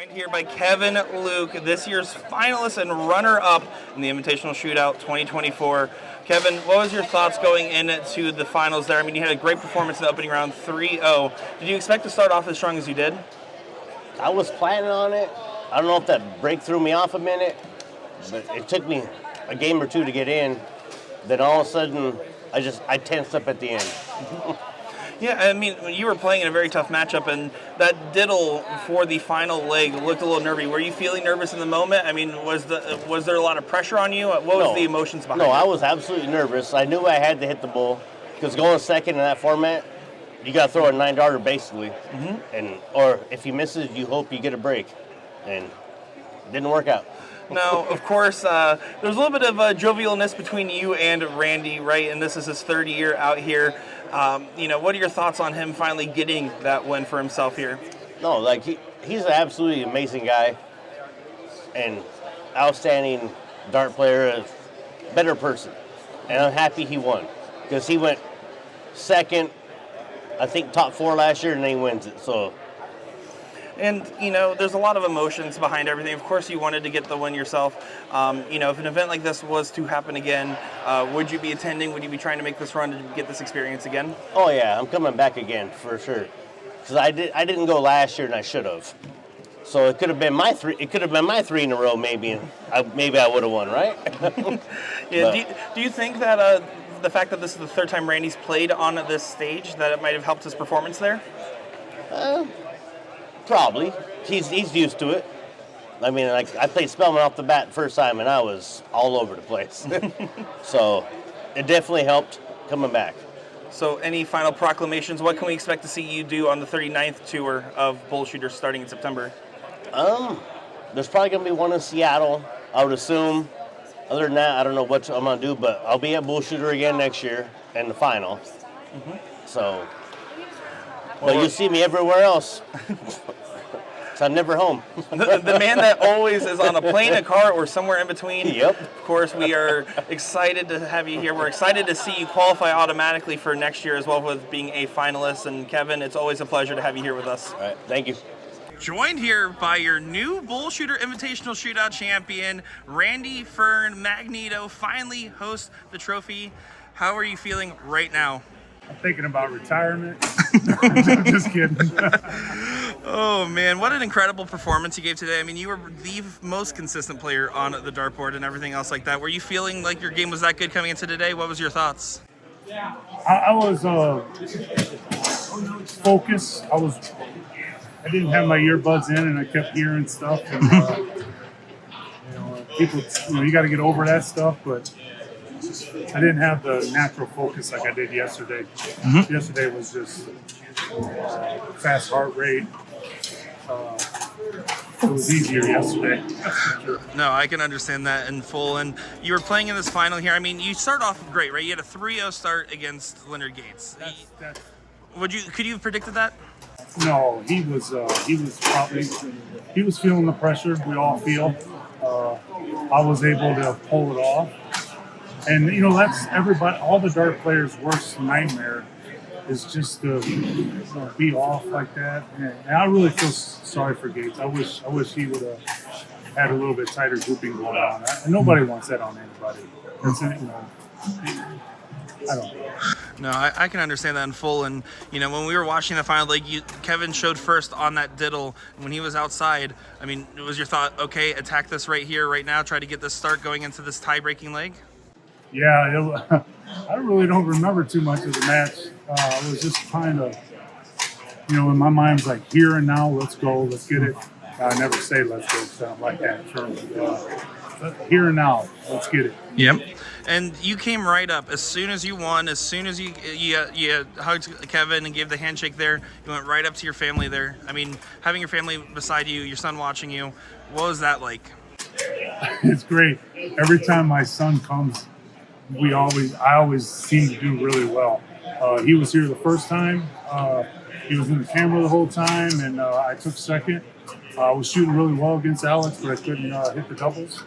Joined here by Kevin Luke, this year's finalist and runner-up in the Invitational Shootout 2024. Kevin, what was your thoughts going into the finals there? I mean, you had a great performance in the opening round, 3-0. Did you expect to start off as strong as you did? I was planning on it. I don't know if that break threw me off a minute, but it took me a game or two to get in. Then all of a sudden, I tensed up at the end. Yeah, I mean, you were playing in a very tough matchup, and that diddle for the final leg looked a little nervy. Were you feeling nervous in the moment? I mean, was there a lot of pressure on you? What was the emotions behind it? No, I was absolutely nervous. I knew I had to hit the bull, because going second in that format, you got to throw a 9-darter basically, or if you miss it, you hope you get a break, and it didn't work out. Now, of course, there's a little bit of jovialness between you and Randy, right? And this is his third year out here. What are your thoughts on him finally getting that win for himself here? No, like he's an absolutely amazing guy and outstanding dart player, a better person. And I'm happy he won because he went second, I think top 4 last year, and then he wins it. So. And, there's a lot of emotions behind everything. Of course, you wanted to get the win yourself. If an event like this was to happen again, would you be attending? Would you be trying to make this run to get this experience again? Oh, yeah. I'm coming back again for sure. Because I didn't go last year, and I should have. So it could have been my 3. It could have been my 3 in a row, maybe. And I would have won, right? Yeah. Do you think that the fact that this is the third time Randy's played on this stage, that it might have helped his performance there? Probably. He's used to it. I mean, like I played Spellman off the bat the first time, and I was all over the place. So it definitely helped coming back. So any final proclamations? What can we expect to see you do on the 39th tour of BullShooter starting in September? There's probably going to be one in Seattle, I would assume. Other than that, I don't know what I'm going to do, but I'll be at BullShooter again next year in the final. So... But you see me everywhere else. So I'm never home. the man that always is on a plane, a car, or somewhere in between. Yep. Of course, we are excited to have you here. We're excited to see you qualify automatically for next year as well with being a finalist. And Kevin, it's always a pleasure to have you here with us. All right. Thank you. Joined here by your new BullShooter Invitational Shootout champion, Randy Fern Magneto, finally hosts the trophy. How are you feeling right now? I'm thinking about retirement. I'm just kidding. Oh, man, what an incredible performance you gave today. I mean, you were the most consistent player on the dartboard and everything else like that. Were you feeling like your game was that good coming into today? What was your thoughts? I was focused. I didn't have my earbuds in, and I kept hearing stuff. And, people, you got to get over that stuff, but I didn't have the natural focus like I did yesterday. Yesterday was just fast heart rate. It was easier yesterday. No, I can understand that in full. And you were playing in this final here. I mean, you start off great, right? You had a 3-0 start against Leonard Gates. Could you have predicted that? No, he was feeling the pressure we all feel. I was able to pull it off. And, that's everybody, all the dart players' worst nightmare is just to be off like that. And I really feel sorry for Gates. I wish he would have had a little bit tighter grouping going on. And nobody wants that on anybody. I don't know. No, I can understand that in full. And, when we were watching the final leg, Kevin showed first on that diddle. When he was outside, I mean, was your thought, okay, attack this right here, right now, try to get this start going into this tie-breaking leg? Yeah, I really don't remember too much of the match. I was just trying to, in my mind's like, here and now, let's go, let's get it. I never say let's go, sound like that term. Here and now, let's get it. Yep. And you came right up as soon as you won, as soon as you hugged Kevin and gave the handshake there, you went right up to your family there. I mean, having your family beside you, your son watching you, what was that like? It's great. Every time my son comes, I always seem to do really well. He was here the first time. He was in the camera the whole time, and I took second. I was shooting really well against Alex, but I couldn't hit the doubles.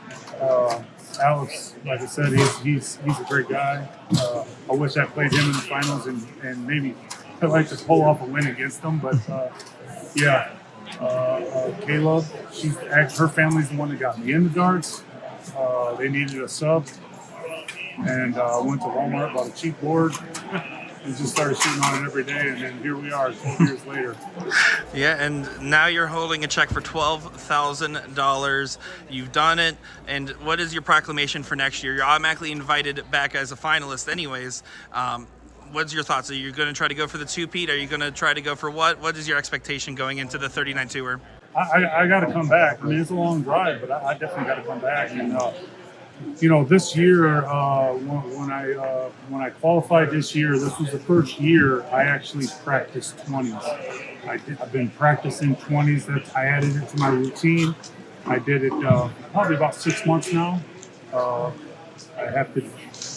Alex, like I said, he's a great guy. I wish I played him in the finals, and maybe I'd like to pull off a win against him. But yeah, Caleb, her family's the one that got me into darts. They needed a sub, and went to Walmart, bought a cheap board, and just started shooting on it every day. And then here we are, 12 years later. Yeah, and now you're holding a check for $12,000. You've done it. And what is your proclamation for next year? You're automatically invited back as a finalist, anyways. What's your thoughts? Are you going to try to go for the two-peat? Are you going to try to go for what? What is your expectation going into the 39 tour? I got to come back. I mean, it's a long drive, but I definitely got to come back. And this year, when I qualified this year, this was the first year I actually practiced 20s. I've been practicing 20s. I added it to my routine. I did it probably about 6 months now. I have to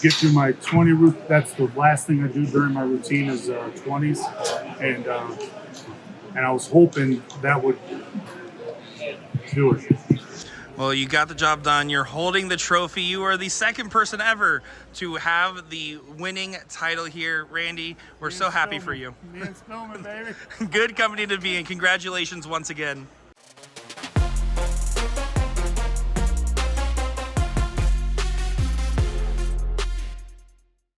get through my 20 routine. That's the last thing I do during my routine is 20s, and I was hoping that would do it. Well, you got the job done. You're holding the trophy. You are the second person ever to have the winning title here. Randy, we're so happy for you. Me and Spillman, baby. Good company to be in. Congratulations once again.